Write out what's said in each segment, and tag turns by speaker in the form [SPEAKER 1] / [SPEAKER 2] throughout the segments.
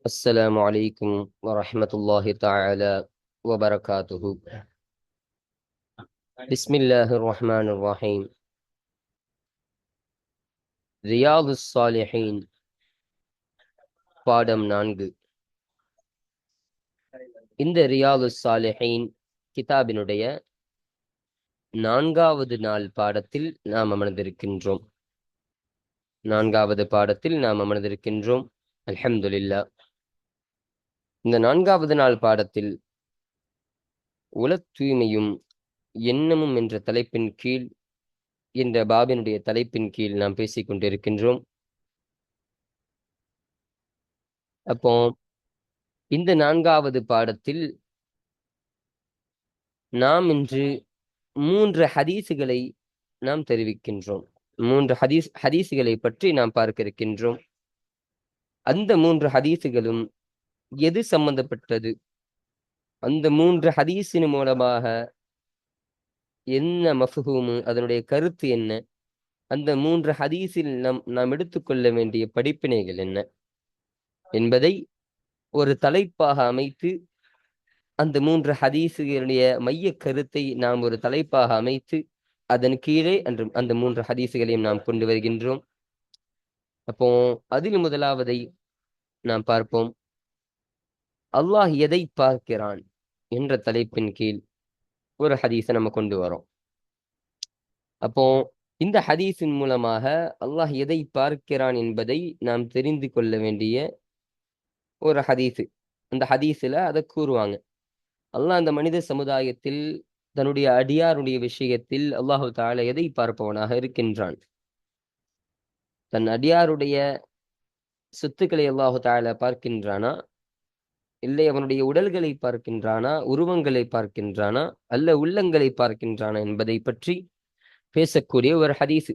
[SPEAKER 1] السلام عليكم ورحمة الله تعالى وبركاته. بسم الله الرحمن الرحيم. ரியாது الصالحين பாடம் 4. இந்த ரியாது الصالحين கிதாபினுடைய 4வது நாள் பாடத்தில் நாம் அமர்ந்திருக்கின்றோம். 4வது பாடத்தில் நாம் அமர்ந்திருக்கின்றோம். அல்ஹம்துலில்லாஹ். இந்த 4வது நாள் பாடத்தில் உளத் தூய்மையும் எண்ணமும் என்ற தலைப்பின் கீழ், இந்த பாபினுடைய தலைப்பின் கீழ் நாம் பேசிக் கொண்டிருக்கின்றோம். அப்போ இந்த 4வது பாடத்தில் நாம் இன்று 3 ஹதீசுகளை நாம் தெரிவிக்கின்றோம். 3 ஹதீசுகளை பற்றி நாம் பார்க்க இருக்கின்றோம். அந்த 3 ஹதீசுகளும் எது சம்பந்தப்பட்டது, அந்த 3 ஹதீஸின் மூலமாக என்ன மஃபூமு, அதனுடைய கருத்து என்ன, அந்த 3 ஹதீஸில் நாம் எடுத்துக்கொள்ள வேண்டிய படிப்பினைகள் என்ன என்பதை ஒரு தலைப்பாக அமைத்து, அந்த 3 ஹதீசுகளுடைய மைய கருத்தை நாம் ஒரு தலைப்பாக அமைத்து அதன் கீழே அந்த 3 ஹதீசுகளையும் நாம் கொண்டு வருகின்றோம். அப்போ அதில் முதலாவதை நாம் பார்ப்போம். அல்லாஹ் எதை பார்க்கிறான் என்ற தலைப்பின் கீழ் ஒரு ஹதீஸை நம்ம கொண்டு வரோம். அப்போ இந்த ஹதீஸின் மூலமாக அல்லாஹ் எதை பார்க்கிறான் என்பதை நாம் தெரிந்து கொள்ள வேண்டிய ஒரு ஹதீஸு. அந்த ஹதீஸில் அதை கூறுவாங்க. அல்லாஹ் அந்த மனித சமுதாயத்தில் தன்னுடைய அடியாருடைய விஷயத்தில் அல்லாஹு தஆலா எதை பார்ப்பவனாக இருக்கின்றான்? தன் அடியாருடைய சொத்துக்களை அல்லாஹு தஆலா பார்க்கின்றானா, இல்லை அவனுடைய உடல்களை பார்க்கின்றானா, உருவங்களை பார்க்கின்றானா, அல்ல உள்ளங்களை பார்க்கின்றானா என்பதை பற்றி பேசக்கூடிய ஒரு ஹதீஸ்.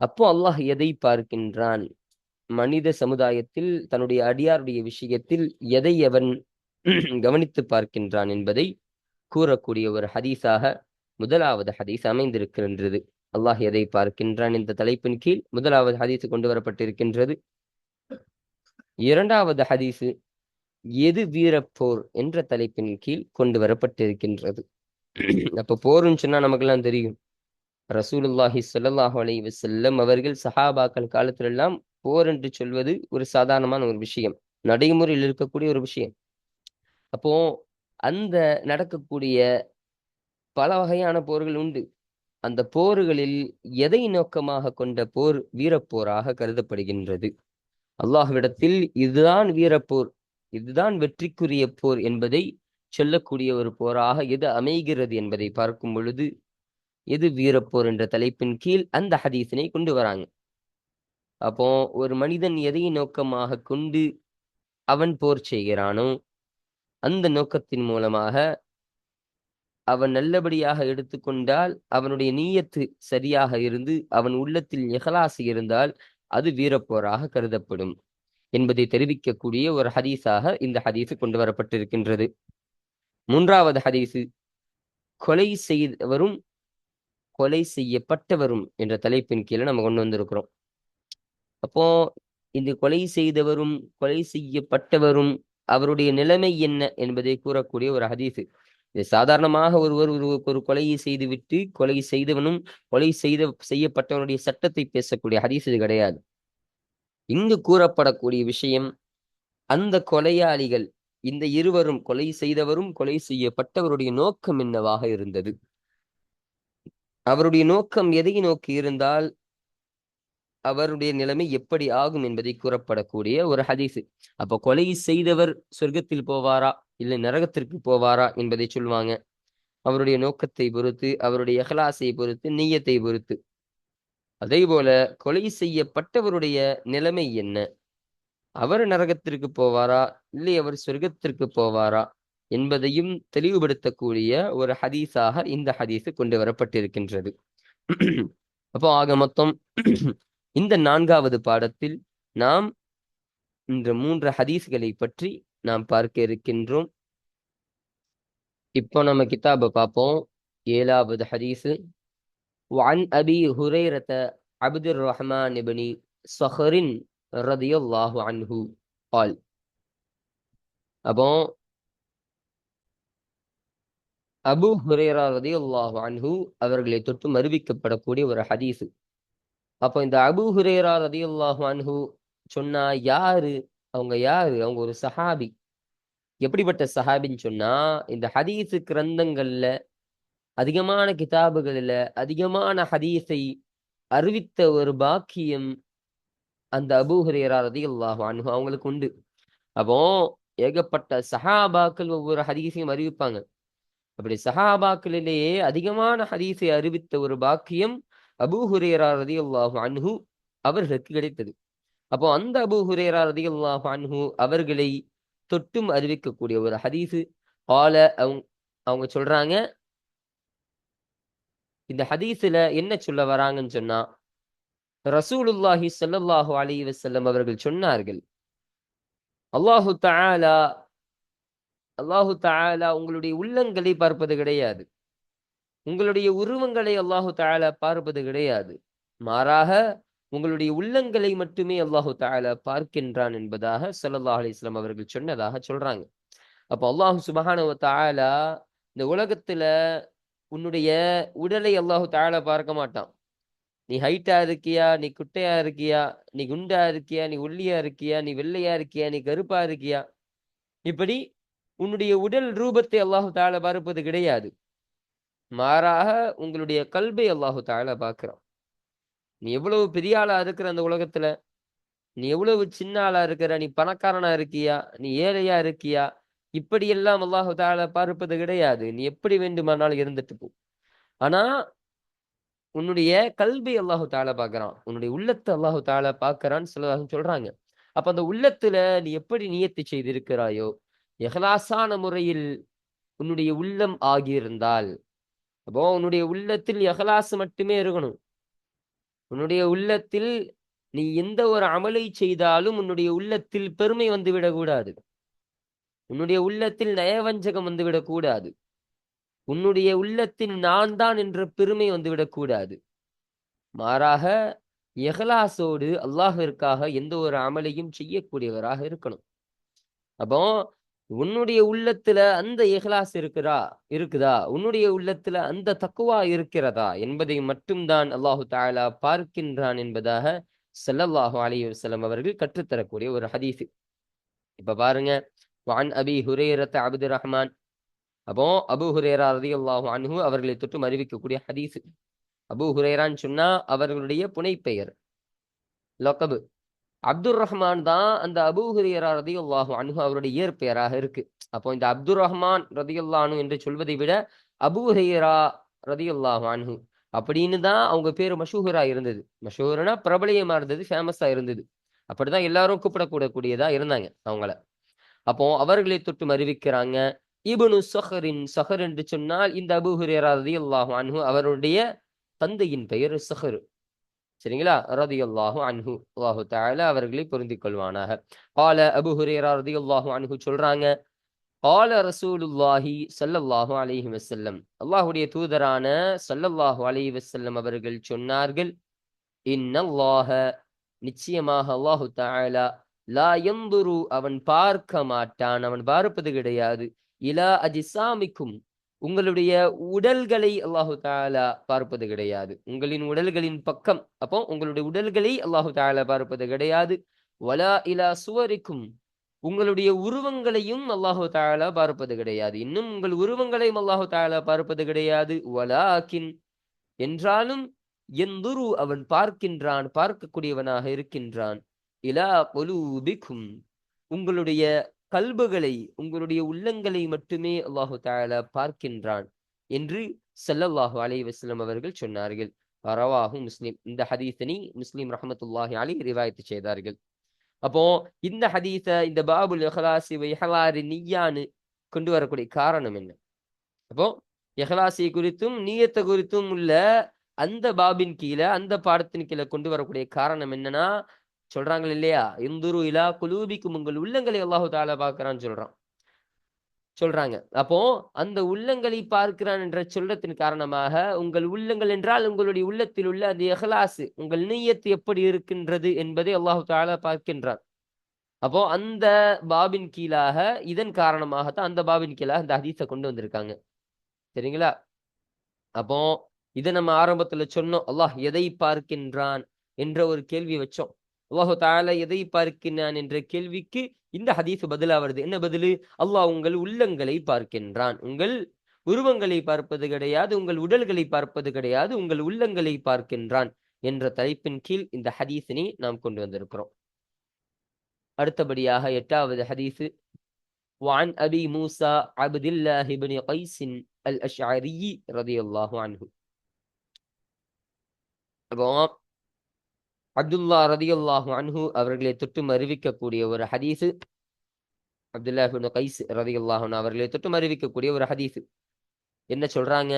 [SPEAKER 1] அப்போ அல்லாஹ் எதை பார்க்கின்றான், மனித சமுதாயத்தில் தன்னுடைய அடியாருடைய விஷயத்தில் எதை அவன் கவனித்து பார்க்கின்றான் என்பதை கூறக்கூடிய ஒரு ஹதீஸாக முதலாவது ஹதீஸ் அமைந்திருக்கின்றது. அல்லாஹ் எதை பார்க்கின்றான் இந்த தலைப்பின் கீழ் முதலாவது ஹதீஸ் கொண்டு வரப்பட்டிருக்கின்றது. இரண்டாவது ஹதீஸு எது வீரப்போர் என்ற தலைப்பின் கீழ் கொண்டு வரப்பட்டிருக்கின்றது. அப்ப போர்ன்னு சொன்னா நமக்கெல்லாம் தெரியும். ரசூலுல்லாஹி ஸல்லல்லாஹு அலைஹி வஸல்லம் அவர்கள் சஹாபாக்கள் காலத்திலெல்லாம் போர் என்று சொல்வது ஒரு சாதாரணமான ஒரு விஷயம், நடைமுறையில் இருக்கக்கூடிய ஒரு விஷயம். அப்போ அந்த நடக்கக்கூடிய பல வகையான போர்கள் உண்டு. அந்த போர்களில் எதை நோக்கமாக கொண்ட போர் வீரப்போராக கருதப்படுகின்றது? அல்லாஹ்விடத்தில் இதுதான் வீரப்போர், இதுதான் வெற்றிக்குரிய போர் என்பதை சொல்லக்கூடிய ஒரு போராக எது அமைகிறது என்பதை பார்க்கும் பொழுது எது வீரப்போர் என்ற தலைப்பின் கீழ் அந்த ஹதீஸினை கொண்டு வராங்க. அப்போ ஒரு மனிதன் எதை நோக்கமாக கொண்டு அவன் போர் செய்கிறானோ அந்த நோக்கத்தின் மூலமாக அவன் நல்லபடியாக எடுத்துக்கொண்டால், அவனுடைய நீயத்து சரியாக இருந்து அவன் உள்ளத்தில் இஹ்லாஸ் இருந்தால் அது வீரப்போராக கருதப்படும் என்பதை தெரிவிக்கக்கூடிய ஒரு ஹதீஸாக இந்த ஹதீஸ் கொண்டு வரப்பட்டிருக்கின்றது. மூன்றாவது ஹதீஸு கொலை செய்தவரும் கொலை செய்யப்பட்டவரும் என்ற தலைப்பின் கீழே நம்ம கொண்டு வந்திருக்கிறோம். அப்போ இந்த கொலை செய்தவரும் கொலை செய்யப்பட்டவரும் அவருடைய நிலைமை என்ன என்பதை கூறக்கூடிய ஒரு ஹதீஸ். இது சாதாரணமாக ஒருவர் ஒரு கொலையை செய்துவிட்டு கொலை செய்தவனும் கொலை செய்யப்பட்டவனுடைய சட்டத்தை பேசக்கூடிய ஹதீஸ் இது கிடையாது. இங்கு கூறப்படக்கூடிய விஷயம், அந்த கொலையாளிகள் இந்த இருவரும், கொலை செய்தவரும் கொலை செய்யப்பட்டவருடைய நோக்கம் என்னவாக இருந்தது, அவருடைய நோக்கம் எதை நோக்கி இருந்தால் அவருடைய நிலைமை எப்படி ஆகும் என்பதை கூறப்படக்கூடிய ஒரு ஹதீஸ். அப்போ கொலை செய்தவர் சொர்க்கத்தில் போவாரா இல்லை நரகத்திற்கு போவாரா என்பதை சொல்லுவாங்க. அவருடைய நோக்கத்தை பொறுத்து, அவருடைய இஹ்லாஸை பொறுத்து, நிய்யத்தை பொறுத்து. அதே போல கொலை செய்யப்பட்டவருடைய நிலைமை என்ன, அவர் நரகத்திற்கு போவாரா இல்லை அவர் சொர்க்கத்திற்கு போவாரா என்பதையும் தெளிவுபடுத்தக்கூடிய ஒரு ஹதீஸாக இந்த ஹதீஸ் கொண்டு வரப்பட்டிருக்கின்றது. அப்போ ஆக மொத்தம் இந்த 4வது பாடத்தில் நாம் இந்த 3 ஹதீஸ்களை பற்றி நாம் பார்க்க இருக்கின்றோம். இப்போ நம்ம கிதாபை பார்ப்போம். 7வது ஹதீஸ். وعن أبي هريرة عبد الرحمن بن صخر ரதியல்லாஹு அன்ஹு قال. அப்போ அபூ ஹுரைரா ரதியல்லாஹு அன்ஹு அவர்களை தொட்டு அறிவிக்கப்படக்கூடிய ஒரு ஹதீஸ். அப்போ இந்த அபூ ஹுரைரா ரதியல்லாஹு அன்ஹு சொன்னா யாரு? அவங்க யாரு? அவங்க ஒரு சஹாபி. எப்படிப்பட்ட சஹாபின்னு சொன்னா, இந்த ஹதீஸ் கிரந்தங்கள்ல அதிகமான கிதாபுகள்ல அதிகமான ஹதீஸை அறிவித்த ஒரு பாக்கியம் அந்த அபூ ஹுரைரா ரதியல்லாஹு அன்ஹு அவங்களுக்கு உண்டு. அப்போ ஏகப்பட்ட சஹாபாக்கள் ஒவ்வொரு ஹதீஸையும் அறிவிப்பாங்க. அப்படி சஹாபாக்களிலேயே அதிகமான ஹதீஸை அறிவித்த ஒரு பாக்கியம் அபூ ஹுரைரா ரதியல்லாஹு அன்ஹு அவர்களுக்கு கிடைத்தது. அப்போ அந்த அபூ ஹுரைரா ரதியல்லாஹு அன்ஹு அவர்களை தொட்டும் அறிவிக்கக்கூடிய ஒரு ஹதீஸ். கால அவங்க அவங்க சொல்றாங்க, இந்த ஹதீஸ்ல என்ன சொல்ல வராங்கன்னு சொன்னா, ரசூலுல்லாஹி ஸல்லல்லாஹு அலைஹி வஸல்லம் அவர்கள் சொன்னார்கள், அல்லாஹு தஆலா அல்லாஹு தஆலா உங்களுடைய உள்ளங்களை பார்ப்பது கிடையாது. உங்களுடைய உருவங்களை அல்லாஹு தஆலா பார்ப்பது கிடையாது. மாறாக உங்களுடைய உள்ளங்களை மட்டுமே அல்லாஹு தஆலா பார்க்கின்றான் என்பதாக ஸல்லல்லாஹு அலைஹி வஸல்லம் அவர்கள் சொன்னதாக சொல்றாங்க. அப்போ அல்லாஹ் சுப்ஹானஹு வ தஆலா இந்த உலகத்துல உன்னுடைய உடலை அல்லாஹு தஆலா பார்க்க மாட்டான். நீ ஹைட்டா இருக்கியா? நீ குட்டையா இருக்கியா? நீ குண்டா இருக்கியா? நீ ஒல்லியா இருக்கியா? நீ வெள்ளையா இருக்கியா? நீ கருப்பா இருக்கியா? இப்படி உன்னுடைய உடல் ரூபத்தை அல்லாஹு தஆலா பார்ப்பது கிடையாது. மாறாக உங்களுடைய கல்பை அல்லாஹு தஆலா பார்க்கிறான். நீ எவ்வளவு பெரிய ஆளா இருக்கிற அந்த உலகத்துல? நீ எவ்வளவு சின்ன ஆளா இருக்கிற? நீ பணக்காரனா இருக்கியா? நீ ஏழையா இருக்கியா? இப்படியெல்லாம் அல்லாஹு தஆலா பார்ப்பது கிடையாது. நீ எப்படி வேண்டுமானாலும் இருந்துட்டு போ. ஆனா உன்னுடைய கல்பை அல்லாஹு தஆலா பார்க்கிறான். உன்னுடைய உள்ளத்த அல்லாஹு தஆலா பார்க்கிறான்னு சொல்றாங்க. அப்ப அந்த உள்ளத்துல நீ எப்படி நியத்து செய்திருக்கிறாயோ, இஹ்லாஸான முறையில் உன்னுடைய உள்ளம் ஆகியிருந்தால், அப்போ உன்னுடைய உள்ளத்தில் இஹ்லாஸ் மட்டுமே இருக்கணும். உன்னுடைய உள்ளத்தில் நீ எந்த ஒரு அமலை செய்தாலும் உன்னுடைய உள்ளத்தில் பெருமை வந்துவிடக் கூடாது. உன்னுடைய உள்ளத்தில் நயவஞ்சகம் வந்துவிடக் கூடாது. உன்னுடைய உள்ளத்தில் நான் தான் என்ற பெருமை வந்துவிடக் கூடாது. மாறாக இஹ்லாஸோடு அல்லாஹ்விற்காக எந்த ஒரு அமலையும் செய்யக்கூடியவராக இருக்கணும். அப்போ உன்னுடைய உள்ளத்துல அந்த இஹ்லாஸ் இருக்குதா? உன்னுடைய உள்ளத்துல அந்த தக்வா இருக்கிறதா என்பதை மட்டும் தான் அல்லாஹு தஆலா பார்க்கின்றான் என்பதாக ஸல்லல்லாஹு அலைஹி வஸல்லம் அவர்கள் கற்றுத்தரக்கூடிய ஒரு ஹதீஸ். இப்ப பாருங்க, வஅன் அபீ ஹுரைரத அப்துர் ரஹ்மான். அப்போ அபூ ஹுரைரா ரலியல்லாஹு அன்ஹு அவர்களை தொட்டு அறிவிக்கக்கூடிய ஹதீஸ். அபூ ஹுரைரான்னு சொன்னா அவர்களுடைய புனைப்பெயர், லக்பு. அப்துர் ரஹ்மான் தான் அந்த அபூ ஹுரைரா ரலியல்லாஹு அன்ஹு அவருடைய இயற்பெயராக இருக்கு. அப்போ இந்த அப்துர் ரஹ்மான் ரலியல்லாஹு அன்ஹு என்று சொல்வதை விட அபூ ஹுரைரா ரலியல்லாஹு அன்ஹு அப்படின்னு தான் அவங்க பேரு மஷூஹரா இருந்தது. மஷூஹர்னா பிரபலியமா இருந்தது, ஃபேமஸா இருந்தது. அப்படிதான் எல்லாரும் கூப்பிடக்கூடக்கூடியதா இருந்தாங்க அவங்கள. அப்போ அவர்களை தொட்டு அறிவிக்கிறாங்க, இப்னு ஸஹரின். ஸஹர் என்று சொன்னால் இந்த அபூ ஹுரைரா ரலியல்லாஹு அன்ஹு அவருடைய தந்தையின் பெயர் ஸஹர். சரிங்களா? ரலியல்லாஹு அன்ஹு. அல்லாஹு தஆலா அவர்களை பொருந்திக் கொள்வானாக. கால அபூ ஹுரைரா ரலியல்லாஹு அன்ஹு சொல்றாங்க, கால ரசூலுல்லாஹி ஸல்லல்லாஹு அலைஹி வஸல்லம். அல்லாஹ்வுடைய தூதரான ஸல்லல்லாஹு அலைஹி வஸல்லம் அவர்கள் சொன்னார்கள், இன்னல்லாஹ, நிச்சயமாக அல்லாஹு தஆலா, லா யன்துரு, அவன் பார்க்க மாட்டான், அவன் பார்ப்பது கிடையாது, இலா அஜ்சாமிக்கும், உங்களுடைய உடல்களை அல்லாஹு தஆலா பார்ப்பது கிடையாது. உங்களின் உடல்களின் பக்கம், அப்போ உங்களுடைய உடல்களை அல்லாஹு தஆலா பார்ப்பது கிடையாது. வலா இலா சுவரிக்கும், உங்களுடைய உருவங்களையும் அல்லாஹு தஆலா பார்ப்பது கிடையாது. இன்னும் உங்கள் உருவங்களையும் அல்லாஹு தஆலா பார்ப்பது கிடையாது. வலாக்கின், என்றாலும், யன்துரு, அவன் பார்க்கின்றான், பார்க்கக்கூடியவனாக இருக்கின்றான். இலா குலூபிக்கும், உங்களுடைய கல்புகளை, உங்களுடைய உள்ளங்களை மட்டுமே அல்லாஹு தஆலா பார்க்கின்றான் என்று ஸல்லல்லாஹு அலைஹி வஸல்லம் அவர்கள் சொன்னார்கள். ரவாஹு முஸ்லிம். இந்த ஹதீஸனை முஸ்லிம் ரஹ்மத்துல்லாஹி அலைஹி ரிவாயத் செய்தார்கள். அப்போ இந்த ஹதீஸ இந்த பாபுல் இஹ்லாஸி வ இஹ்லாரி நிய்யான்னு கொண்டு வரக்கூடிய காரணம் என்ன? அப்போ இஹ்லாஸை குறித்தும் நிய்யத்த குறித்தும் உள்ள அந்த பாபின் கீழ, அந்த பாடத்தின் கீழ கொண்டு வரக்கூடிய காரணம் என்னன்னா, சொல்றாங்க இல்லையா, இந்துரு இலா குலூபிக்கும், உங்கள் உள்ளங்களை அல்லாஹு தஆலா பார்க்கிறான்னு சொல்றான். சொல்றாங்க. அப்போ அந்த உள்ளங்களை பார்க்கிறான் என்ற சொல்லத்தின் காரணமாக, உங்கள் உள்ளங்கள் என்றால் உங்களுடைய உள்ளத்தில் உள்ள அந்த இஹ்லாஸ், உங்கள் நிய்யத் எப்படி இருக்கின்றது என்பதை அல்லாஹ் தஆலா பார்க்கின்றான். அப்போ அந்த பாபின் கீழாக, இதன் காரணமாக தான் அந்த பாபின் கீழாக இந்த ஹதீஸ கொண்டு வந்திருக்காங்க. சரிங்களா? அப்போ இத நம்ம ஆரம்பத்துல சொன்னோம். அல்லாஹ் எதை பார்க்கின்றான் என்ற ஒரு கேள்வி வச்சோம். அல்லாஹு தஆலா எதை பார்க்கின்றான் என்ற கேள்விக்கு இந்த ஹதீஸ் பதிலா வருது. என்ன பதிலு? அல்லாஹ் உங்கள் உள்ளங்களை பார்க்கின்றான். உங்கள் உருவங்களை பார்ப்பது கிடையாது. உங்கள் உடல்களை பார்ப்பது கிடையாது. உங்கள் உள்ளங்களை பார்க்கின்றான் என்ற தலைப்பின் கீழ் இந்த ஹதீஸினை நாம் கொண்டு வந்திருக்கிறோம். அடுத்தபடியாக 8வது ஹதீஸு وعن أبي موسى عبد الله بن قيس الأشعري رضي الله عنه. அப்போ அப்துல்லா ரதியல்லாஹு அன்ஹு அவர்களை தொட்டும் அறிவிக்கக்கூடிய ஒரு ஹதீஸு. அப்துல்லாஹ் இப்னு கைஸ் ரதியல்லாஹு அன்ஹு அவர்களை தொட்டும் அறிவிக்கக்கூடிய ஒரு ஹதீஸு. என்ன சொல்றாங்க?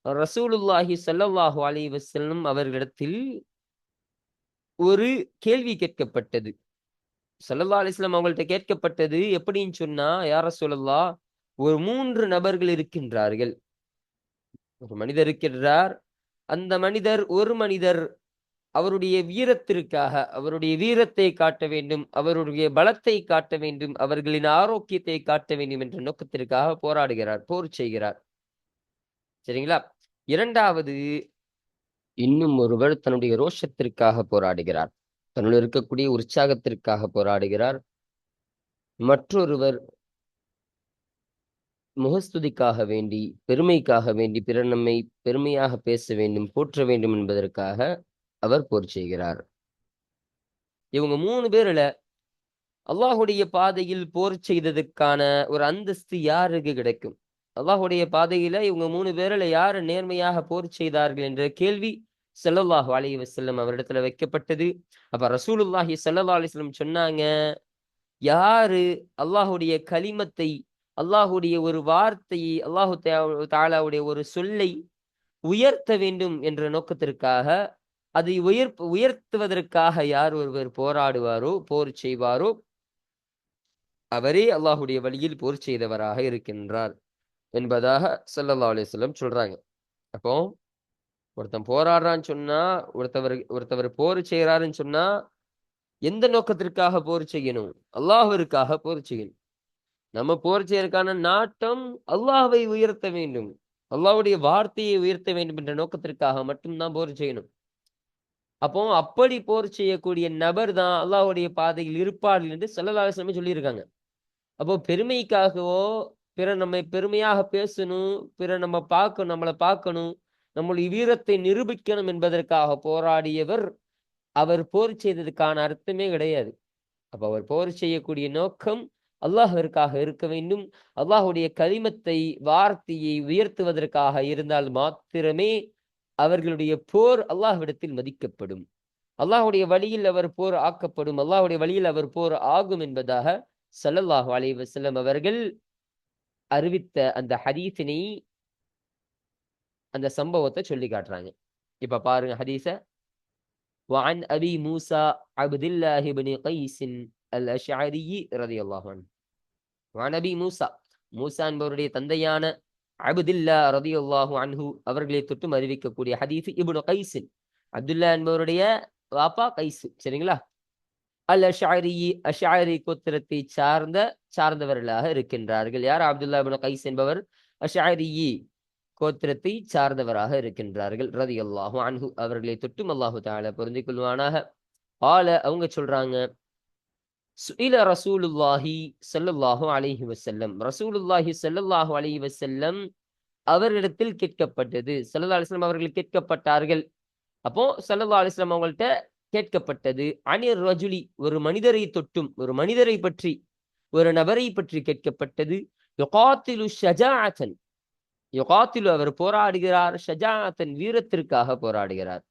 [SPEAKER 1] ரசூலுல்லாஹி ஸல்லல்லாஹு அலைஹி வஸல்லம் அவர்களிடத்தில் ஒரு கேள்வி கேட்கப்பட்டது. ஸல்லல்லாஹு அலைஹி வஸல்லம் அவங்கள்ட்ட கேட்கப்பட்டது எப்படின்னு சொன்னா, யா ரசூலல்லாஹ், ஒரு 3 நபர்கள் இருக்கின்றார்கள். ஒரு மனிதர் இருக்கின்றார். அந்த மனிதர் ஒரு மனிதர் அவருடைய வீரத்திற்காக, அவருடைய வீரத்தை காட்ட வேண்டும், அவருடைய பலத்தை காட்ட வேண்டும், அவர்களின் ஆரோக்கியத்தை காட்ட வேண்டும் என்ற நோக்கத்திற்காக போராடுகிறார், போர் செய்கிறார். சரிங்களா? 2வது, இன்னும் ஒருவர் தன்னுடைய ரோஷத்திற்காக போராடுகிறார். தன்னுள் இருக்கக்கூடிய உற்சாகத்திற்காக போராடுகிறார். மற்றொருவர் முகஸ்துதிக்காக வேண்டி, பெருமைக்காக வேண்டி, பிறர் நம்மை பெருமையாக பேச வேண்டும், போற்ற வேண்டும் என்பதற்காக அவர் போர் செய்கிறார். இவங்க 3 பேர்ல அல்லாஹுடைய பாதையில் போர் செய்ததுக்கான ஒரு அந்தஸ்து யாருக்கு கிடைக்கும்? அல்லாஹுடைய பாதையில இவங்க 3 பேர்ல யாரு நேர்மையாக போர் செய்தார்கள் என்ற கேள்வி ஸல்லல்லாஹு அலைஹி வஸல்லம் அவரிடத்துல வைக்கப்பட்டது. அப்ப ரசூலுல்லாஹி ஸல்லல்லாஹு அலைஹி வஸல்லம் சொன்னாங்க, யாரு அல்லாஹுடைய கலிமத்தை, அல்லாஹுடைய ஒரு வார்த்தையை, அல்லாஹு தஆலாவுடைய ஒரு சொல்லை உயர்த்த வேண்டும் என்ற நோக்கத்திற்காக, அதை உயர்த்துவதற்காக யார் ஒருவர் போராடுவாரோ, போர் செய்வாரோ, அவரே அல்லாஹுடைய வழியில் போர் செய்தவராக இருக்கின்றார் என்பதாக ஸல்லல்லாஹு அலைஹி வஸல்லம் சொல்றாங்க. அப்போ ஒருத்தன் போராடுறான்னு சொன்னா, ஒருத்தவர் போர் செய்யறாருன்னு சொன்னா, எந்த நோக்கத்திற்காக போர் செய்யணும்? அல்லாஹ்விற்காக போர் செய்யணும். நம்ம போர் செய்யறதுக்கான நாட்டம் அல்லாஹ்வை உயர்த்த வேண்டும், அல்லாஹ்வுடைய வார்த்தையை உயர்த்த வேண்டும் என்ற நோக்கத்திற்காக மட்டும்தான் போர் செய்யணும். அப்போ அப்படி போர் செய்யக்கூடிய நபர் தான் அல்லாஹ்வுடைய பாதையில் இருப்பார்கள் என்று ஸல்லல்லாஹு அலைஹி வஸல்லம் சொல்லியிருக்காங்க. அப்போ பெருமைக்காகவோ, பிறர் நம்மை பெருமையாக பேசணும், பிறர் நம்மளை பார்க்கணும், நம்முடைய வீரத்தை நிரூபிக்கணும் என்பதற்காக போராடியவர், அவர் போர் செய்ததுக்கான அர்த்தமே கிடையாது. அப்ப அவர் போர் செய்யக்கூடிய நோக்கம் அல்லாஹ்விற்காக இருக்க வேண்டும். அல்லாஹ்வுடைய கலிமத்தை, வார்த்தையை உயர்த்துவதற்காக இருந்தால் மாத்திரமே அவர்களுடைய போர் அல்லாஹ்விடத்தில் மதிக்கப்படும். அல்லாஹ்வுடைய வழியில் அவர் போர் ஆக்கப்படும். அல்லாஹ்வுடைய வழியில் அவர் போர் ஆகும் என்பதாக ஸல்லல்லாஹு அலைஹி வஸல்லம் அவர்கள் அறிவித்த அந்த ஹதீஸினை, அந்த சம்பவத்தை சொல்லி காட்டுறாங்க. இப்ப பாருங்க ஹதீஸ. وعن أبي موسى عبد الله بن قيس الأشعري رضي الله عنه. وعن أبي موسى, மூசா என்பவருடைய தந்தையான அப்துல்லா ரலியல்லாஹு அன்ஹு அவர்களை தொட்டும் அறிவிக்கக்கூடிய ஹதீஸ். இப்னு கைஸ், அப்துல்லா என்பவருடைய வாப்பா கைஸ். சரிங்களா? அல் அஷ்அரி, அஷ்அரி கோத்திரத்தை சார்ந்தவர்களாக இருக்கின்றார்கள். யார்? அப்துல்லா இப்னு கைஸ் என்பவர் அஷ்அரி கோத்திரத்தை சார்ந்தவராக இருக்கின்றார்கள். ரலியல்லாஹு அன்ஹு அவர்களை தொட்டும் அல்லாஹு தஆலா பொருந்திக் கொள்வானாக. அவங்க சொல்றாங்க, சுஇல ரசூலுல்லாஹி ஸல்லல்லாஹு அலைஹி வஸல்லம், ரசூலுல்லாஹி ஸல்லல்லாஹு அலைஹி வஸல்லம் அவர்களிடத்தில் கேட்கப்பட்டது. ஸல்லல்லாஹு அலைஹி வஸல்லம் அவர்கள் கேட்கப்பட்டார்கள். அப்போ ஸல்லல்லாஹு அலைஹி வஸல்லம் அவங்கள்ட்ட கேட்கப்பட்டது, அனிர் ரஜுலி, ஒரு மனிதரை தொட்டும், ஒரு மனிதரை பற்றி, ஒரு நபரை பற்றி கேட்கப்பட்டது. யுகாத்திலு ஷஜாஅத்தன், யுகாத்திலு அவர் போராடுகிறார், ஷஜாஅத்தன் வீரத்திற்காக போராடுகிறார்,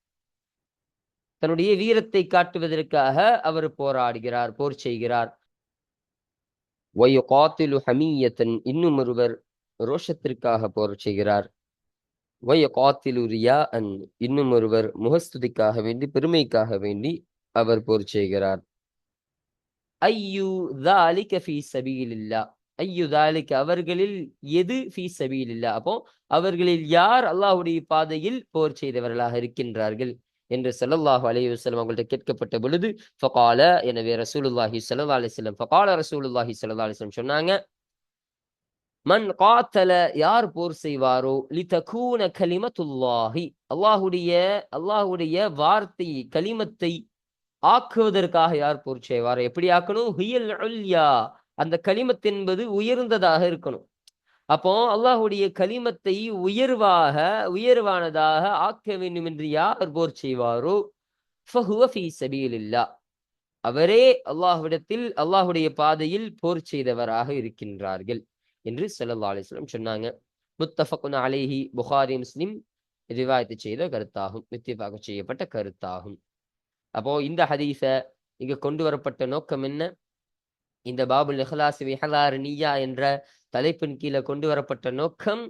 [SPEAKER 1] தன்னுடைய வீரத்தை காட்டுவதற்காக அவர் போராடுகிறார், போர் செய்கிறார். வயுகாத்திலு ஹமியத்தன், இன்னும் ஒருவர் ரோஷத்திற்காக போர் செய்கிறார். வயுகாத்திலு ரியாஅன், இன்னும் ஒருவர் முகஸ்துதிக்காக வேண்டி, பெருமைக்காக வேண்டி அவர் போர் செய்கிறார். ஐயு ذلك في سبيل الله, ஐயுதாலிக்கு அவர்களில் எது ஃபீ சபீலில்லாஹ், அப்போ அவர்களில் யார் அல்லாஹ்வுடைய பாதையில் போர் செய்தவர்களாக இருக்கின்றார்கள் என்று ஸல்லல்லாஹு அலைஹி வஸல்லம் அவங்கள்ட்ட கேட்கப்பட்ட பொழுது ஃபகால, எனவே ரசூலுல்லாஹி ஸல்லல்லாஹு அலைஹி வஸல்லம் ஃபகால ரசூலுல்லாஹி ஸல்லல்லாஹு அலைஹி வஸல்லம் சொன்னாங்க, மன் காத்தல, யார் போர் செய்வாரோ, லிதகூன கலிமத்துல்லாஹி, அல்லாஹ்வுடைய வார்த்தை கலிமத்தை ஆக்குவதற்காக யார் போர் செய்வாரோ, எப்படி ஆக்கணும், ஹியல் உல்யா, அந்த கலிமத் என்பது உயர்ந்ததாக இருக்கணும். அப்போ அல்லாஹ்வுடைய கலிமத்தை உயர்வானதாக ஆக்க வேண்டும் என்று யார் போர் செய்வாரோ, ஃபஹுவ ஃபீ சபீலில்லாஹ், அவரே அல்லாஹ்வுடைய பாதையில் போர் செய்தவராக இருக்கின்றார்கள் என்று ஸல்லல்லாஹு அலைஹி வஸல்லம் சொன்னாங்க. முத்தஃபகுன் அலைஹி, புகாரி முஸ்லிம் ரிவாயத்து செய்த கருத்தாகும், இத்திஃபாக செய்யப்பட்ட கருத்தாகும். அப்போ இந்த ஹதீஸ இங்க கொண்டு வரப்பட்ட நோக்கம் என்ன? இந்த பாபுல் இஹ்லாஸ் வ இஹ்லார் நிய்யா என்ற தலைப்பின் கீழ கொண்டு வரப்பட்ட நோக்கம்,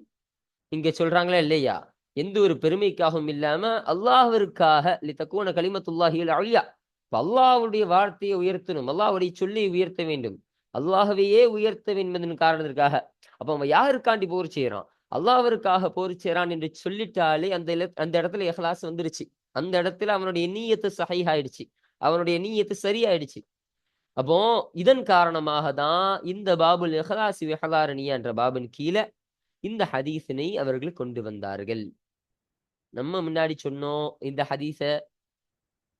[SPEAKER 1] இங்க சொல்றாங்களா இல்லையா, எந்த ஒரு பெருமைக்காகவும் இல்லாம அல்லாஹ்விற்காக, லிதகூன கலிமத்துல்லாஹில் உல்யா, அல்லாஹ்வுடைய வார்த்தையை உயர்த்தணும், அல்லாஹ்வுடைய சொல்லி உயர்த்த வேண்டும், அல்லாஹ்வையே உயர்த்த வேண்டும் என்பதன் காரணத்திற்காக. அப்ப அவன் யாருக்காண்டி போர் செய்யறான், அல்லாஹ்விற்காக போர் செய்யறான் என்று சொல்லிட்டாலே அந்த இடத்துல இஹ்லாஸ் வந்துருச்சு. அந்த இடத்துல அவனுடைய நீயத்து சஹீஹ் ஆயிடுச்சு, அவனுடைய நீயத்து சரியாயிடுச்சு. அப்போ இதன் காரணமாக தான் இந்த பாபுல் இஹ்லாஸ் வ இஹ்லார் நிய்யா என்ற பாபின் கீழ இந்த ஹதீஸினை அவர்கள் கொண்டு வந்தார்கள். நம்ம முன்னாடி சொன்னோம், இந்த ஹதீஸ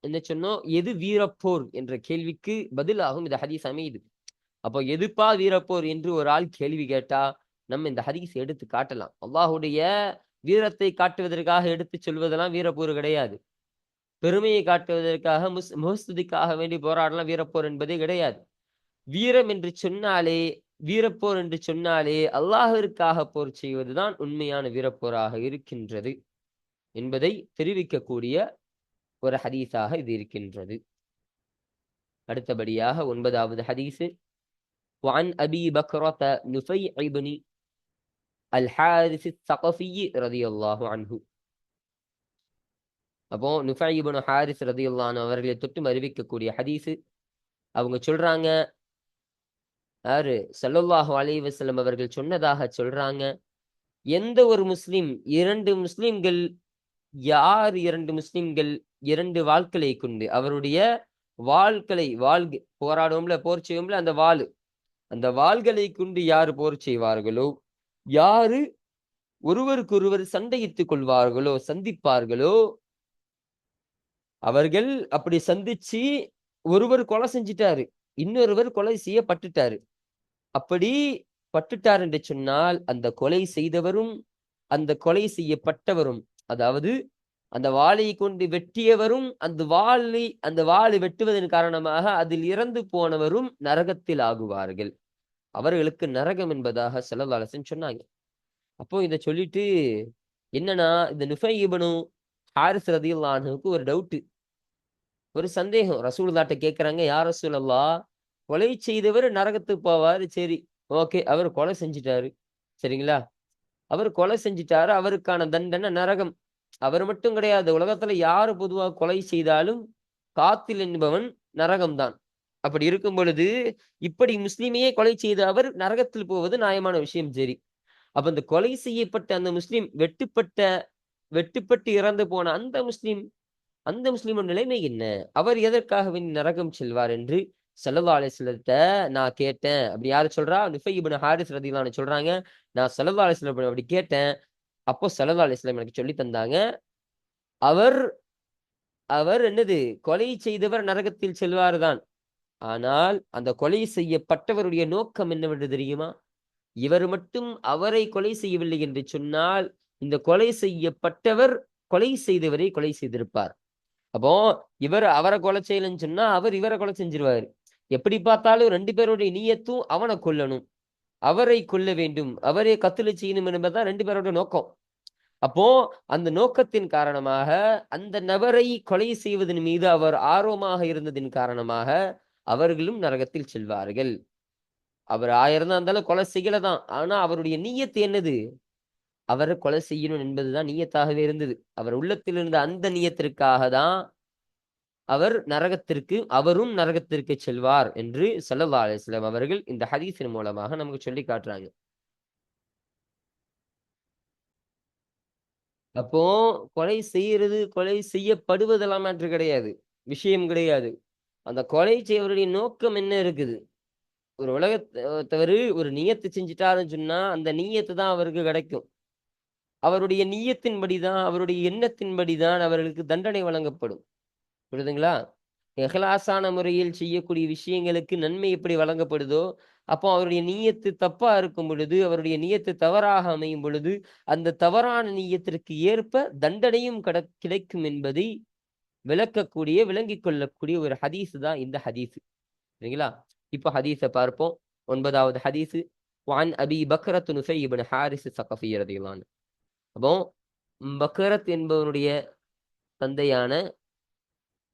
[SPEAKER 1] என்ன சொன்னோம், எது வீரப்போர் என்ற கேள்விக்கு பதிலாகும் இந்த ஹதீஸ் அமையுது. அப்போ எதுப்பா வீரப்போர் என்று ஒரு ஆள் கேள்வி கேட்டா, நம்ம இந்த ஹதீஸ் எடுத்து காட்டலாம். அல்லாஹ்வுடைய வீரத்தை காட்டுவதற்காக எடுத்து சொல்வதெல்லாம் வீரப்போர் கிடையாது. பெருமையை காட்டுவதற்காக முகஸ்துதிக்காக வேண்டி போராடலாம் வீரப்போர் என்பதே கிடையாது. வீரப்போர் என்று சொன்னாலே அல்லாஹ்விற்காக போர் செய்வதுதான் உண்மையான வீரப்போராக இருக்கின்றது என்பதை தெரிவிக்கக்கூடிய ஒரு ஹதீஸாக இது இருக்கின்றது. அடுத்தபடியாக 9வது ஹதீஸ், وعن أبي بكرة نفيع بن الحارث الثقفي رضي الله عنه. அப்போ நுஃபை இப்னு ஹாரிஸ் ரலியல்லாஹு அன்ஹு அவர்களை தொட்டு அறிவிக்கக்கூடிய ஹதீஸ். அவங்க சொல்றாங்க, யாரு, ஸல்லல்லாஹு அலைஹி வஸல்லம் அவர்கள் சொன்னதாக சொல்றாங்க, எந்த ஒரு முஸ்லிம், இரண்டு முஸ்லிம்கள் இரண்டு வாள்களை கொண்டு, அவருடைய போராடுவோம்ல, போர் செய்வோம்ல, அந்த வாள்களை கொண்டு யாரு போர் செய்வார்களோ, யாரு ஒருவருக்கொருவர் சண்டையிட்டுக் கொள்வார்களோ, சந்திப்பார்களோ, அவர்கள் அப்படி சந்திச்சு ஒருவர் கொலை செஞ்சிட்டாரு, இன்னொருவர் கொலை செய்யப்பட்டுட்டாரு. அப்படி பட்டுட்டார் என்று சொன்னால் அந்த கொலை செய்தவரும் அந்த கொலை செய்யப்பட்டவரும், அதாவது அந்த வாளை கொண்டு வெட்டியவரும் அந்த வாள் வெட்டுவதன் காரணமாக அதில் இறந்து போனவரும் நரகத்தில் ஆகுவார்கள். அவர்களுக்கு நரகம் என்பதாக ஸல்லல்லாஹு அலைஹி வஸல்லம் சொன்னாங்க. அப்போ இத சொல்லிட்டு என்னன்னா, இந்த நுஃபை இப்னு ஹாரிஸ் ரலியல்லாஹு அன்ஹுக்கு ஒரு டவுட், ஒரு சந்தேகம். ரசூலுல்லாஹ்ட்ட கேட்கறாங்க, யா ரசூலல்லாஹ், கொலை செய்தவர் நரகத்துக்கு போவாரு, சரி ஓகே, அவர் கொலை செஞ்சிட்டாரு, சரிங்களா, அவர் கொலை செஞ்சிட்டாரு, அவருக்கான தண்டனை நரகம். அவர் மட்டும் கிடையாது, உலகத்துல யாரு பொதுவா கொலை செய்தாலும் காத்தில் என்பவன் நரகம்தான். அப்படி இருக்கும் பொழுது இப்படி முஸ்லிமையே கொலை செய்த அவர் நரகத்தில் போவது நியாயமான விஷயம், சரி. அப்ப இந்த கொலை செய்யப்பட்ட அந்த முஸ்லிம், வெட்டுப்பட்டு இறந்து போன அந்த முஸ்லிமோட நிலைமை என்ன, அவர் எதற்காக நரகம் செல்வார் என்று ஸல்லல்லாஹு அலைஹி வஸல்லத்த நான் கேட்டேன். அப்படி யாரு சொல்றா, நுஃபை இப்னு ஹாரிஸ் ரலியல்லாஹு அன்ஹு சொல்றாங்க, நான் ஸல்லல்லாஹு அலைஹி வஸல்லம் அப்படி கேட்டேன். அப்போ ஸல்லல்லாஹு அலைஹி வஸல்லம் எனக்கு சொல்லி தந்தாங்க, அவர் அவர் என்னது, கொலை செய்தவர் நரகத்தில் செல்வார் தான். ஆனால் அந்த கொலை செய்யப்பட்டவருடைய நோக்கம் என்னவென்று தெரியுமா? இவர் மட்டும் அவரை கொலை செய்யவில்லை என்று சொன்னால், இந்த கொலை செய்யப்பட்டவர் கொலை செய்தவரை கொலை செய்திருப்பார். அப்போ இவர் அவரை கொலை செய்யலன்னு சொன்னா அவர் இவரை கொலை செஞ்சிருவாரு. எப்படி பார்த்தாலும் 2 பேருடைய நியத்தும் அவனை கொல்லணும், அவரை கொல்ல வேண்டும், அவரை கத்லு செய்யணும் என்பதுதான் 2 பேரோட நோக்கம். அப்போ அந்த நோக்கத்தின் காரணமாக அந்த நபரை கொலை செய்வதன் மீது அவர் ஆர்வமாக இருந்ததின் காரணமாக அவர்களும் நரகத்தில் செல்வார்கள். அவர் 1000 தான் இருந்தாலும் கொலை செய்யலதான், ஆனா அவருடைய நீயத்து என்னது, அவரை கொலை செய்யணும் என்பதுதான் நீயத்தாகவே இருந்தது. அவர் உள்ளத்தில் இருந்த அந்த நீயத்திற்காக தான் அவர் அவரும் நரகத்திற்கு செல்வார் என்று ஸல்லல்லாஹு அலைஹி வஸல்லம் அவர்கள் இந்த ஹதீஸின் மூலமாக நமக்கு சொல்லி காட்டுறாங்க. அப்போ கொலை செய்யப்படுவதெல்லாம் மாற்று கிடையாது. விஷயம் கிடையாது. அந்த கொலை செய்வருடைய நோக்கம் என்ன இருக்குது? ஒரு உலகத்தவரு ஒரு நியத்து செஞ்சுட்டாருன்னு சொன்னா, அந்த நியத்து தான் அவருக்கு கிடைக்கும். அவருடைய நிய்யத்தின்படி தான், அவருடைய எண்ணத்தின்படி தான் அவர்களுக்கு தண்டனை வழங்கப்படும். புரியுதுங்களா? இஹ்லாஸான முறையில் செய்யக்கூடிய விஷயங்களுக்கு நன்மை எப்படி வழங்கப்படுதோ, அப்போ அவருடைய நிய்யத்து தப்பா இருக்கும் பொழுது, அவருடைய நிய்யத்து தவறாக அமையும் பொழுது, அந்த தவறான நிய்யத்திற்கு ஏற்ப தண்டனையும் கிடைக்கும் என்பதை விளங்கிக் கொள்ளக்கூடிய ஒரு ஹதீஸ் தான் இந்த ஹதீஸ். சரிங்களா? இப்போ ஹதீஸ பார்ப்போம். 9வது ஹதீஸு. வஅன் அபி பக்ரத் நுஃபை இப்னு ஹாரிஸ் ஸகஃபி ரலியல்லாஹு அன்ஹு. அப்போ பக்ரத் என்பவனுடைய தந்தையான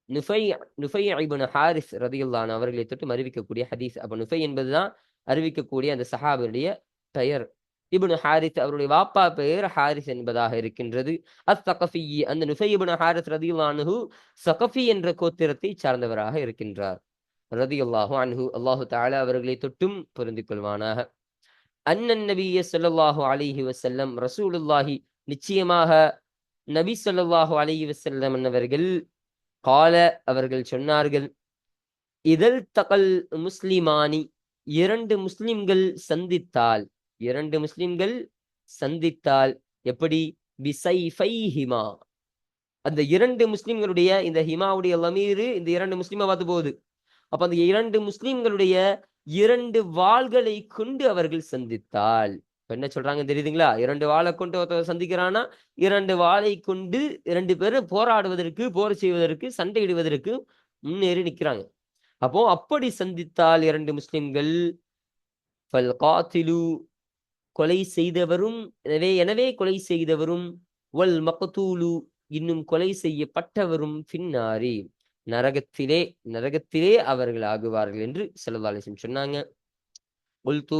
[SPEAKER 1] நுஃபை நுஃபை இப்னு ஹாரிஸ் ரலியல்லாஹு அன்ஹு அவர்களை தொட்டு அறிவிக்கக்கூடிய ஹதீஸ். அப்ப நுஃபை என்பதுதான் அறிவிக்கக்கூடிய அந்த சஹாபியுடைய பெயர். இப்னு ஹாரிஸ் அவருடைய வாப்பா பெயர் ஹாரிஸ் என்பதாக இருக்கின்றது. அஸ்-ஸகஃபி அந்த நுஃபை இப்னு ஹாரிஸ் ரலியல்லாஹு அன்ஹு ஸகஃபி என்ற கோத்திரத்தை சார்ந்தவராக இருக்கின்றார். ரலியல்லாஹு அன்ஹு அல்லாஹு தஆலா அவர்களை தொட்டும் பொருந்திக் கொள்வானாக. அன்னன் நபிய ஸல்லல்லாஹு அலைஹி வஸல்லம் ரசூலுல்லாஹி நிச்சயமாக நபி ஸல்லல்லாஹு அலைஹி வஸல்லம் அவர்கள் கால அவர்கள் சொன்னார்கள், இதழ் தகல் முஸ்லிமானி 2 முஸ்லிம்கள் சந்தித்தால் 2 முஸ்லிம்கள் சந்தித்தால் எப்படி பிசைஃபைஹிமா அந்த 2 முஸ்லிம்களுடைய இந்த ஹிமாவுடைய லமீரு இந்த 2 முஸ்லிமை பார்த்து போகுது. அப்ப அந்த 2 முஸ்லிம்களுடைய 2 வாள்களை கொண்டு அவர்கள் சந்தித்தால் இப்ப என்ன சொல்றாங்க தெரியுதுங்களா? 2 வாளை கொண்டு ஒருத்தர் சந்திக்கிறான்னா 2 வாளை கொண்டு 2 பேரும் போராடுவதற்கு, போர் செய்வதற்கு, சண்டையிடுவதற்கு முன்னேறி நிக்கிறாங்க. அப்போ அப்படி சந்தித்தால் 2 முஸ்லிம்கள் ஃபல் காத்திலு கொலை செய்தவரும் எனவே கொலை செய்தவரும் வல் மக்தூலு இன்னும் கொலை செய்யப்பட்டவரும் ஃபின்னாரி நரகத்திலே அவர்கள் ஆகுவார்கள் என்று ஸல்லல்லாஹு அலைஹி வஸல்லம் சொன்னாங்க. குல்து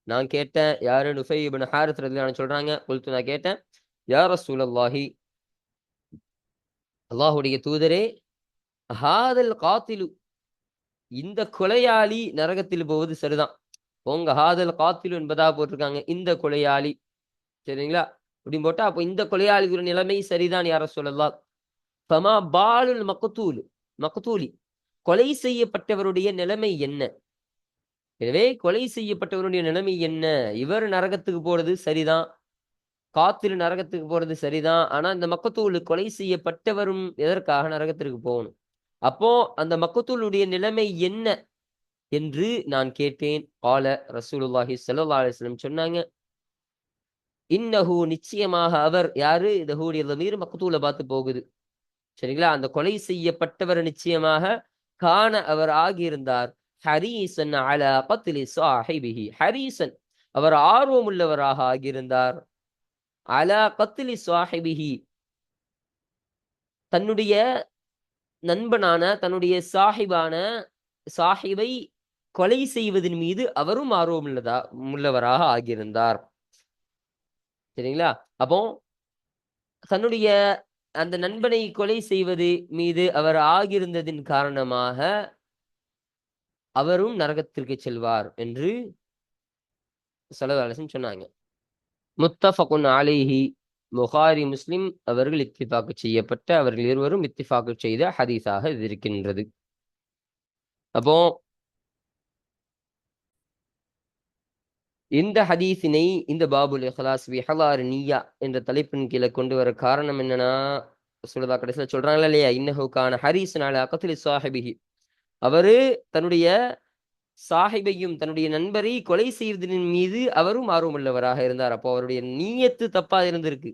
[SPEAKER 1] நான் கேட்டேன். யாரு? நுஃபை இப்னு ஹாரிஸ் ரலியல்லாஹு அன்ஹு சொல்றாங்க. குல்து நான் கேட்டேன், யா ரசூலல்லாஹி அல்லாஹ்வுடைய தூதரே, ஹாதல் காத்திலு இந்த கொலையாளி நரகத்தில் போவது சரிதான். போங்க ஹாதல் காத்திலு என்பதா போட்டிருக்காங்க. இந்த கொலையாளி. சரிங்களா? அப்படின்னு போட்டா அப்ப இந்த கொலையாளிகளுடைய நிலைமை சரிதான் யா ரசூலல்லாஹ். ஃபமா பாலுல் மக்தூலி கொலை செய்யப்பட்டவருடைய நிலைமை என்ன? எனவே கொலை செய்யப்பட்டவருடைய நிலைமை என்ன? இவர் நரகத்துக்கு போறது சரிதான். காத்திரு நரகத்துக்கு போறது சரிதான். ஆனா இந்த மக்கத்தூள் கொலை செய்யப்பட்டவரும் எதற்காக நரகத்திற்கு போகணும்? அப்போ அந்த மக்கத்தூளுடைய நிலைமை என்ன என்று நான் கேட்டேன். கால ரசூலுல்லாஹி ஸல்லல்லாஹு அலைஹி வஸல்லம் சொன்னாங்க, இன்னஹு நிச்சயமாக அவர் யாரு? இந்த ஹூடைய தமீர் மக்கத்தூல பார்த்து போகுது. சரிங்களா? அந்த கொலை செய்யப்பட்டவர் நிச்சயமாக அவர் ஆகியிருந்தார். ஹரீசன் அலா கத்லி ஸாஹிபிஹி ஹரீசன் அவர் ஆர்வம் உள்ளவராக ஆகியிருந்தார். அலா கத்லி ஸாஹிபிஹி தன்னுடைய நண்பனான தன்னுடைய சாஹிபை கொலை செய்வதன் மீது அவரும் ஆர்வம் உள்ளவராக ஆகியிருந்தார். சரிங்களா? அப்போ தன்னுடைய அந்த நண்பனை கொலை செய்வது மீது அவர் ஆகியிருந்ததின் காரணமாக அவரும் நரகத்திற்கு செல்வார் என்று ஸல்லல்லாஹு அலைஹி வஸல்லம் சொன்னாங்க. முத்தஃபகுன் அலைஹி புகாரி முஸ்லிம் அவர்கள் இத்திஃபாக் செய்யப்பட்ட அவர்கள் இருவரும் இத்திஃபாக் செய்த ஹதீஸாக இது இருக்கின்றது. அப்போ இந்த ஹதீஸினை இந்த பாபுல் இஹ்லாஸ் பி ஹலார் நிய்யா என்ற தலைப்பின் கீழே கொண்டு வர காரணம் என்னன்னா, ரசூலுல்லாஹ் கடைசியில சொல்றாங்களா இல்லையா, இன்னஹு கான ஹரீஸன் அலா கத்லி ஸாஹிபிஹி அவரு தன்னுடைய சாஹிபையும் தன்னுடைய நண்பரை கொலை செய்வதன் மீது அவரும் ஆர்வம் உள்ளவராக இருந்தார். அப்போ அவருடைய நீயத்து தப்பா இருந்திருக்கு.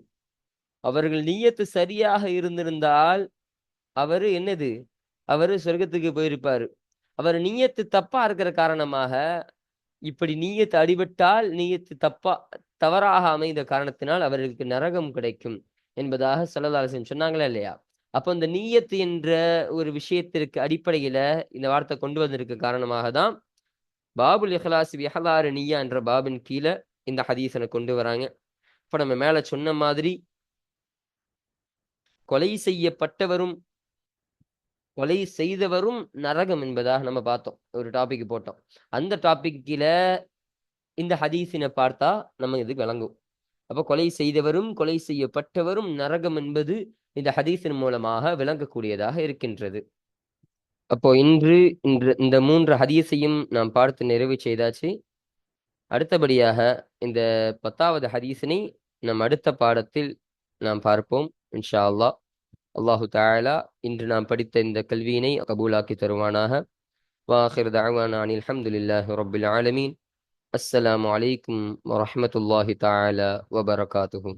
[SPEAKER 1] அவர்கள் நீயத்து சரியாக இருந்திருந்தால் அவரு என்னது? அவரு சொர்க்கத்துக்கு போயிருப்பாரு. அவர் நீயத்து தப்பா இருக்கிற காரணமாக இப்படி நீயத்து அடிபட்டால் நீயத்து தவறாக அமைந்த காரணத்தினால் அவர்களுக்கு நரகம் கிடைக்கும் என்பதாக ஸல்லல்லாஹு அலைஹி வஸல்லம் சொன்னாங்களா இல்லையா? அப்போ இந்த நீயத்து என்ற ஒரு விஷயத்திற்கு அடிப்படையில இந்த வார்த்தை கொண்டு வந்திருக்க காரணமாக தான் பாபுல் இஹ்லாஸ் பி இஹ்லார் நிய்யா என்ற பாபின் கீழே இந்த ஹதீஸனை கொண்டு வராங்க. இப்ப நம்ம மேல சொன்ன மாதிரி கொலை செய்யப்பட்டவரும் கொலை செய்தவரும் நரகம் என்பதாக நம்ம பார்த்தோம், ஒரு டாபிக் போட்டோம். அந்த டாபிக்கில இந்த ஹதீஸினை பார்த்தா நம்ம இது விளங்கும். அப்ப கொலை செய்தவரும் கொலை செய்யப்பட்டவரும் நரகம் என்பது இந்த ஹதீஸின் மூலமாக விளங்கக்கூடியதாக இருக்கின்றது. அப்போ இன்று இன்று இந்த 3 ஹதீஸையும் நாம் பார்த்து நிறைவு செய்தாச்சு. அடுத்தபடியாக இந்த 10வது ஹதீஸினை நம் அடுத்த பாடத்தில் நாம் பார்ப்போம் இன்ஷா அல்லாஹ். அல்லாஹு தஆலா இன்று நாம் படித்த இந்த கல்வியினை கபூலாக்கி தருவானாக. வாஹிர் தஅவானா அனில் ஹம்துலில்லாஹி ரப்பில் ஆலமீன். அஸ்ஸலாமு அலைக்கும் வரஹ்மத்துல்லாஹி தஆலா வபரகாத்துஹு.